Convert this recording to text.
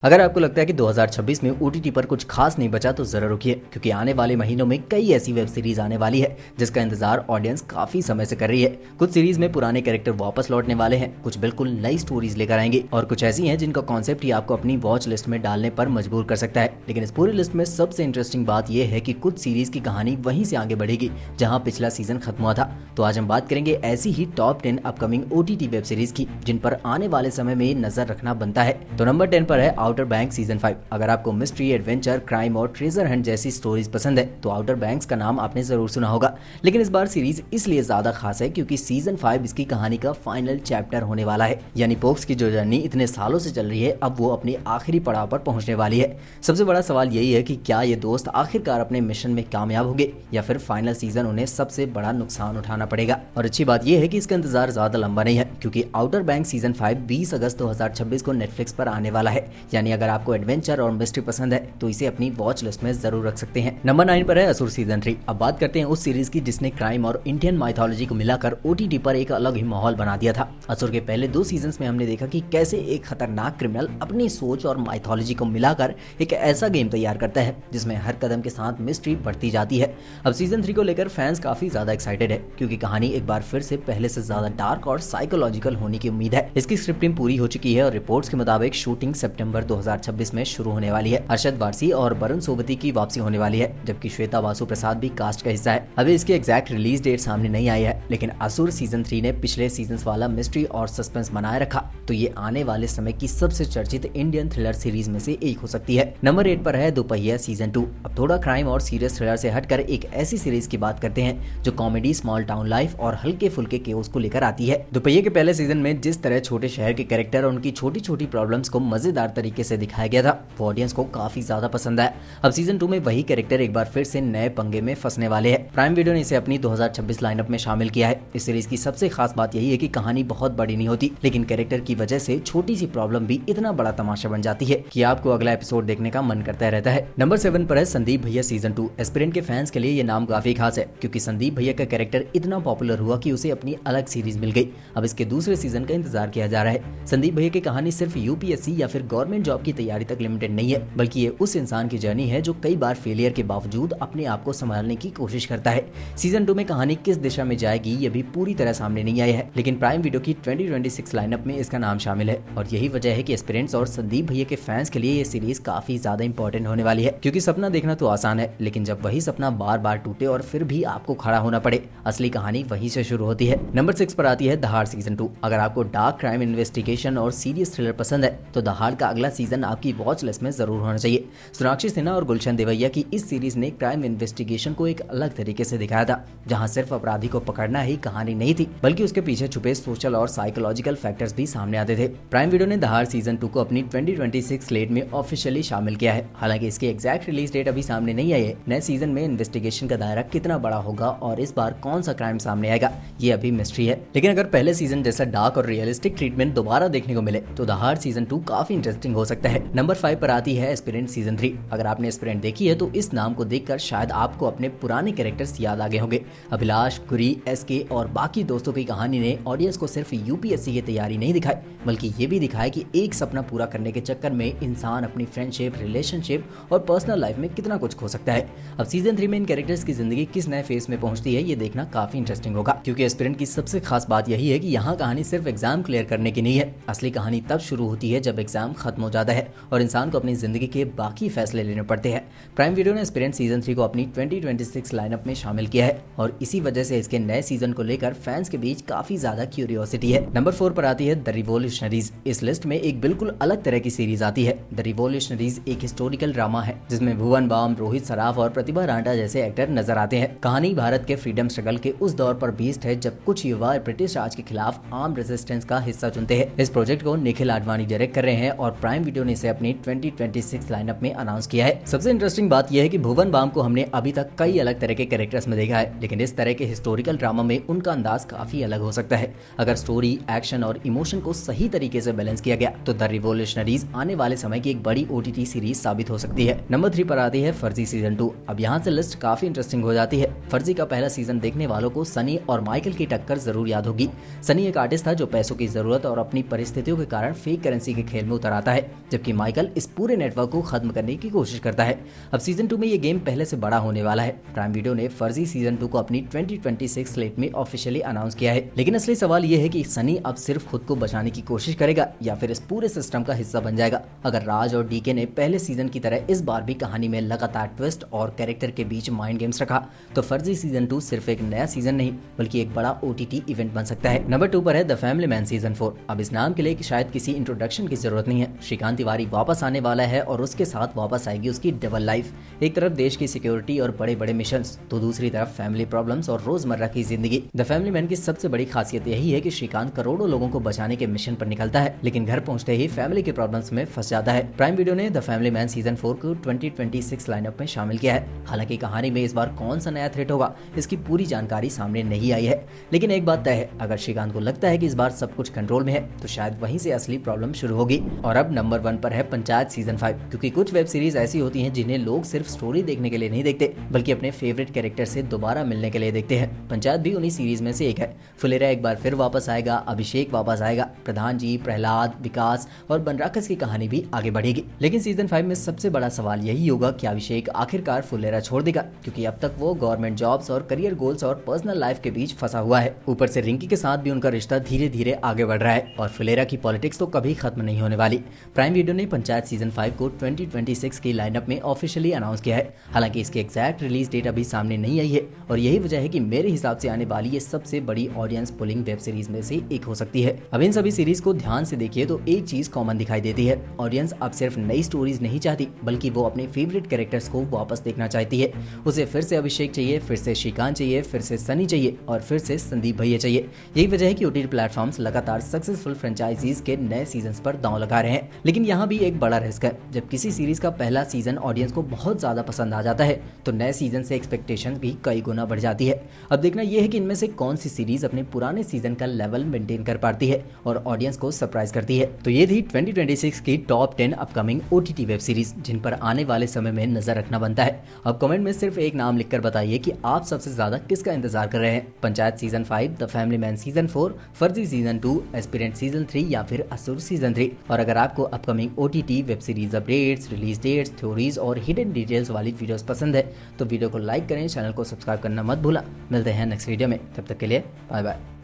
अगर आपको लगता है कि 2026 में ओटीटी पर कुछ खास नहीं बचा तो जरूर रुकिए, क्योंकि आने वाले महीनों में कई ऐसी वेब सीरीज आने वाली है जिसका इंतजार ऑडियंस काफी समय से कर रही है। कुछ सीरीज में पुराने कैरेक्टर वापस लौटने वाले हैं, कुछ बिल्कुल नई स्टोरीज लेकर आएंगे और कुछ ऐसी हैं जिनका कॉन्सेप्ट ही आपको अपनी वॉच लिस्ट में डालने पर मजबूर कर सकता है। लेकिन इस पूरी लिस्ट में सबसे इंटरेस्टिंग बात यह है कि कुछ सीरीज की कहानी वहीं से आगे बढ़ेगी जहाँ पिछला सीजन खत्म हुआ था। तो आज हम बात करेंगे ऐसी ही top 10 upcoming OTT web series की जिन पर आने वाले समय में नजर रखना बनता है। तो नंबर 10 पर है आउटर बैंक सीजन 5। अगर आपको मिस्ट्री, एडवेंचर, क्राइम और ट्रेजर हंट जैसी स्टोरीज पसंद है तो आउटर बैंक्स का नाम आपने जरूर सुना होगा। लेकिन इस बार सीरीज इसलिए ज्यादा खास है क्योंकि सीजन 5 इसकी कहानी का फाइनल चैप्टर होने वाला है। यानी पोक्स की जो जर्नी इतने सालों से चल रही है अब वो अपने आखिरी पड़ाव पर पहुंचने वाली है। सबसे बड़ा सवाल यही है कि क्या ये दोस्त आखिरकार अपने मिशन में कामयाब होंगे या फिर फाइनल सीजन उन्हें सबसे बड़ा नुकसान उठाना पड़ेगा। और अच्छी बात यह है कि इसका इंतजार ज्यादा लंबा नहीं है, क्योंकि आउटर बैंक सीजन 5 20 अगस्त 2026 को नेटफ्लिक्स पर आने वाला है। यानी अगर आपको एडवेंचर और मिस्ट्री पसंद है तो इसे अपनी वॉच लिस्ट में जरूर रख सकते हैं। नंबर 9 पर है असुर सीजन 3। अब बात करते हैं उस सीरीज की जिसने क्राइम और इंडियन माइथोलॉजी को मिलाकर ओटीटी पर एक अलग ही माहौल बना दिया था। असुर के पहले 2 सीजन में हमने देखा कि कैसे एक खतरनाक क्रिमिनल अपनी सोच और माइथोलॉजी को मिलाकर एक ऐसा गेम तैयार करता है जिसमें हर कदम के साथ मिस्ट्री बढ़ती जाती है। अब सीजन 3 को लेकर फैंस काफी ज्यादा एक्साइटेड है, क्योंकि कहानी एक बार फिर से पहले से ज्यादा डार्क और साइकोलॉजिकल होने की उम्मीद है। इसकी स्क्रिप्टिंग पूरी हो चुकी है और रिपोर्ट्स के मुताबिक शूटिंग सितंबर 2026 में शुरू होने वाली है। अरशद वारसी और वरुण सोबती की वापसी होने वाली है, जबकि श्वेता बासु प्रसाद भी कास्ट का हिस्सा है। अभी इसकी एग्जैक्ट रिलीज डेट सामने नहीं आई है, लेकिन असुर सीजन 3 ने पिछले सीजन वाला मिस्ट्री और सस्पेंस बनाए रखा, तो ये आने वाले समय की सबसे चर्चित इंडियन थ्रिलर सीरीज में से एक हो सकती है। नंबर 8 पर है दोपहिया सीजन 2। अब थोड़ा क्राइम और सीरियस थ्रिलर से हटकर एक ऐसी सीरीज की बात करते हैं जो कॉमेडी, स्मॉल टाउन लाइफ और हल्के फुल्के केओस को लेकर आती है। दोपहिया के पहले सीजन में जिस तरह छोटे शहर के कैरेक्टर और उनकी छोटी छोटी प्रॉब्लम्स को मजेदार तरीके से दिखाया गया था वो ऑडियंस को काफी ज्यादा पसंद आया। अब सीजन 2 में वही कैरेक्टर एक बार फिर से नए पंगे में फंसने वाले हैं। प्राइम वीडियो ने इसे अपनी 2026 लाइनअप में शामिल किया है। इस सीरीज की सबसे खास बात यही है कि कहानी बहुत बड़ी नहीं होती, लेकिन कैरेक्टर की वजह से छोटी सी प्रॉब्लम भी इतना बड़ा तमाशा बन जाती है कि आपको अगला एपिसोड देखने का मन करता रहता है। नंबर 7 पर है संदीप भैया सीजन 2। एस्पिरेंट के फैंस के लिए ये नाम काफी खास है, क्योंकि संदीप भैया का कैरेक्टर इतना पॉपुलर हुआ कि उसे अपनी अलग सीरीज मिल गई। अब इसके दूसरे सीजन का इंतजार किया जा रहा है। संदीप भैया की कहानी सिर्फ यूपीएससी या फिर गवर्नमेंट जॉब की तैयारी तक लिमिटेड नहीं है, बल्कि ये उस इंसान की जर्नी है जो कई बार फेलियर के बावजूद अपने आप को संभालने की कोशिश करता है। सीजन 2 में कहानी किस दिशा में जाएगी ये भी पूरी तरह सामने नहीं आया है, लेकिन प्राइम वीडियो की 2026 लाइनअप में इसका नाम शामिल है। और यही वजह है कि एस्पिरेंट्स और संदीप भैया के फैंस के लिए ये सीरीज काफी ज्यादा इंपॉर्टेंट होने वाली है, क्योंकि सपना देखना तो आसान है, लेकिन जब वही सपना बार बार टूटे और फिर भी आपको खड़ा होना पड़े, असली कहानी वहीं से शुरू होती है। नंबर 6 पर आती है दहाड़ सीजन 2। अगर आपको डार्क क्राइम, इन्वेस्टिगेशन और सीरियस थ्रिलर पसंद है तो दहाड़ का अगला सीजन आपकी वॉच लिस्ट में जरूर होना चाहिए। सोनाक्षी सिन्हा और गुलशन देवैया की इस सीरीज ने क्राइम इन्वेस्टिगेशन को एक अलग तरीके से दिखाया था, जहां सिर्फ अपराधी को पकड़ना ही कहानी नहीं थी, बल्कि उसके पीछे छुपे सोशल और साइकोलॉजिकल फैक्टर्स भी सामने आते थे। प्राइम वीडियो ने दहाड़ सीजन 2 को अपनी 2026 स्लेट में ऑफिशियली शामिल किया है। हालांकि इसकी एग्जैक्ट रिलीज डेट अभी सामने नहीं आई है। नए सीजन में इन्वेस्टिगेशन का दायरा कितना बड़ा होगा और इस बार कौन सा क्राइम सामने आएगा ये अभी मिस्ट्री है। लेकिन अगर पहले सीजन जैसा डार्क और रियलिस्टिक ट्रीटमेंट दोबारा देखने को मिले तो दहाड़ सीजन 2 काफी इंटरेस्टिंग हो सकता है। नंबर 5 पर आती है एस्पिरेंट सीजन 3। अगर आपने एस्पिरेंट देखी है तो इस नाम को देखकर शायद आपको अपने पुराने कैरेक्टर्स याद आ गए होंगे। अभिलाष, गुरी, एसके और बाकी दोस्तों की कहानी ने ऑडियंस को सिर्फ यूपीएससी की तैयारी नहीं दिखाई, बल्कि ये भी दिखाया कि एक सपना पूरा करने के चक्कर में इंसान अपनी फ्रेंडशिप, रिलेशनशिप और पर्सनल लाइफ में कितना कुछ खो सकता है। अब सीजन 3 में इन कैरेक्टर्स की जिंदगी किस नए फेज में पहुंचती है ये देखना काफी इंटरेस्टिंग होगा, क्योंकि एस्पिरेंट की सबसे खास बात यही है कि यहाँ कहानी सिर्फ एग्जाम क्लियर करने की नहीं है। असली कहानी तब शुरू होती है जब एग्जाम खत्म हो जाता है और इंसान को अपनी जिंदगी के बाकी फैसले लेने पड़ते हैं। प्राइम वीडियो ने एस्पिरेंट सीजन 3 को अपनी 2026 लाइनअप में शामिल किया है और इसी वजह से इसके नए सीजन को लेकर फैंस के बीच काफी ज्यादा क्यूरियोसिटी है। नंबर 4 पर आती है द रिवॉल्यूशनरीज। इस लिस्ट में एक बिल्कुल अलग तरह की सीरीज आती है। द रिवॉल्यूशनरीज एक हिस्टोरिकल ड्रामा है जिसमें भुवन बाम, रोहित सराफ और प्रतिभा रांटा जैसे एक्टर नजर आते हैं। कहानी भारत के फ्रीडम स्ट्रगल के उस दौर पर बेस्ड है जब कुछ युवा ब्रिटिश राज के खिलाफ आर्म रेजिस्टेंस का हिस्सा चुनते हैं। इस प्रोजेक्ट को निखिल आडवाणी डायरेक्ट कर रहे हैं और प्राइम वीडियो ने इसे अपनी 2026 लाइनअप में अनाउंस किया है। सबसे इंटरेस्टिंग बात यह है कि भुवन बाम को हमने अभी तक कई अलग तरह के कैरेक्टर्स में देखा है, लेकिन इस तरह के हिस्टोरिकल ड्रामा में उनका अंदाज काफी अलग हो सकता है। अगर स्टोरी, एक्शन और इमोशन को सही तरीके से बैलेंस किया गया तो द रिवॉल्यूशनरीज आने वाले समय की एक बड़ी ओटीटी सीरीज साबित हो सकती है। नंबर 3 पर आती है फर्जी सीजन 2। अब यहाँ से लिस्ट काफी इंटरेस्टिंग हो जाती है। फर्जी का पहला सीजन देखने वालों को सनी और माइकल की टक्कर जरूर याद होगी। सनी एक आर्टिस्ट था जो पैसों की जरूरत और अपनी परिस्थितियों के कारण फेक करेंसी के खेल में उतर आता है जबकि माइकल इस पूरे नेटवर्क को खत्म करने की कोशिश करता है। अब सीजन 2 में ये गेम पहले से बड़ा होने वाला है। प्राइम वीडियो ने फर्जी सीजन 2 को अपनी 2026 स्लेट में ऑफिशियली अनाउंस किया है, लेकिन असली सवाल ये है कि सनी अब सिर्फ खुद को बचाने की कोशिश करेगा या फिर इस पूरे सिस्टम का हिस्सा बन जाएगा। अगर राज और डीके ने पहले सीजन की तरह इस बार भी कहानी में लगातार ट्विस्ट और कैरेक्टर के बीच माइंड गेम्स रखा तो फर्जी सीजन 2 सिर्फ एक नया सीजन नहीं बल्कि एक बड़ा OTT इवेंट बन सकता है। नंबर 2 पर है द फैमिली मैन सीजन 4। अब इस नाम के लिए शायद किसी इंट्रोडक्शन की जरूरत नहीं है। श्रीकांत तिवारी वापस आने वाला है और उसके साथ वापस आएगी उसकी डबल लाइफ। एक तरफ देश की सिक्योरिटी और बड़े बड़े मिशंस, तो दूसरी तरफ फैमिली प्रॉब्लम्स और रोजमर्रा की जिंदगी। द फैमिली मैन की सबसे बड़ी खासियत यही है कि श्रीकांत करोड़ों लोगों को बचाने के मिशन पर निकलता है, लेकिन घर पहुंचते ही फैमिली के प्रॉब्लम्स में फंस जाता है। प्राइम वीडियो ने द फैमिली मैन सीजन 4 को 2026 लाइनअप में शामिल किया है। हालांकि कहानी में इस बार कौन सा नया थ्रेट होगा इसकी पूरी जानकारी सामने नहीं आई है, लेकिन एक बात तय है, अगर श्रीकांत को लगता है कि इस बार सब कुछ कंट्रोल में है तो शायद वहीं से असली प्रॉब्लम शुरू होगी। और अब नंबर 1 पर है पंचायत सीजन 5, क्योंकि कुछ वेब सीरीज ऐसी होती हैं जिन्हें लोग सिर्फ स्टोरी देखने के लिए नहीं देखते बल्कि अपने फेवरेट कैरेक्टर से दोबारा मिलने के लिए देखते हैं। पंचायत भी उन्हीं सीरीज में से एक है। फुलेरा एक बार फिर वापस आएगा, अभिषेक वापस आएगा, प्रधान जी, प्रहलाद, विकास और बनराकस की कहानी भी आगे बढ़ेगी। लेकिन सीजन 5 में सबसे बड़ा सवाल यही होगा कि अभिषेक आखिरकार फुलेरा छोड़ देगा, क्योंकि अब तक वो गवर्नमेंट जॉब्स और करियर गोल्स और पर्सनल लाइफ के बीच फंसा हुआ है। ऊपर से रिंकी के साथ भी उनका रिश्ता धीरे धीरे आगे बढ़ रहा है और फुलेरा की पॉलिटिक्स तो कभी खत्म नहीं होने वाली। प्राइम वीडियो ने पंचायत सीजन 5 को 2026 की लाइनअप में ऑफिशियली अनाउंस किया है। हालांकि इसकी एग्जैक्ट रिलीज डेट अभी सामने नहीं आई है और यही वजह है कि मेरे हिसाब से आने वाली ये सबसे बड़ी ऑडियंस पुलिंग वेब सीरीज में से एक हो सकती है। अब इन सभी सीरीज को ध्यान से देखिए तो एक चीज कॉमन दिखाई देती है, ऑडियंस अब सिर्फ नई स्टोरीज नहीं चाहती बल्कि वो अपने फेवरेट कैरेक्टर्स को वापस देखना चाहती है। उसे फिर से अभिषेक चाहिए, फिर से श्रीकांत चाहिए, फिर से सनी चाहिए और फिर से संदीप भैया चाहिए। यही वजह है कि OTT प्लेटफॉर्म्स लगातार सक्सेसफुल फ्रेंचाइजीज के नए सीजन्स पर दांव लगा रहे हैं। लेकिन यहाँ भी एक बड़ा रिस्क है, जब किसी सीरीज का पहला सीजन ऑडियंस को बहुत ज्यादा पसंद आ जाता है तो नए सीजन से एक्सपेक्टेशन भी कई गुना बढ़ जाती है। अब देखना यह है कि इनमें से कौन सी सीरीज अपने पुराने सीजन का लेवल मेंटेन कर पाती है और ऑडियंस को सरप्राइज करती है। तो ये थी 2026 की top 10 upcoming OTT web series जिन पर आने वाले समय में नजर रखना बनता है। अब कमेंट में सिर्फ एक नाम लिखकर बताइए कि आप सबसे ज्यादा किसका इंतजार कर रहे हैं, panchayat season 5, the family man season 4, फर्जी सीजन 2, एस्पिरेंट सीजन 3 या फिर असुर सीजन 3। और अगर आपको upcoming OTT web series updates, release dates, theories और हिडन डिटेल्स वाली वीडियोस पसंद है तो वीडियो को लाइक करें, चैनल को सब्सक्राइब करना मत भूला। मिलते हैं नेक्स्ट वीडियो में, तब तक के लिए बाय बाय।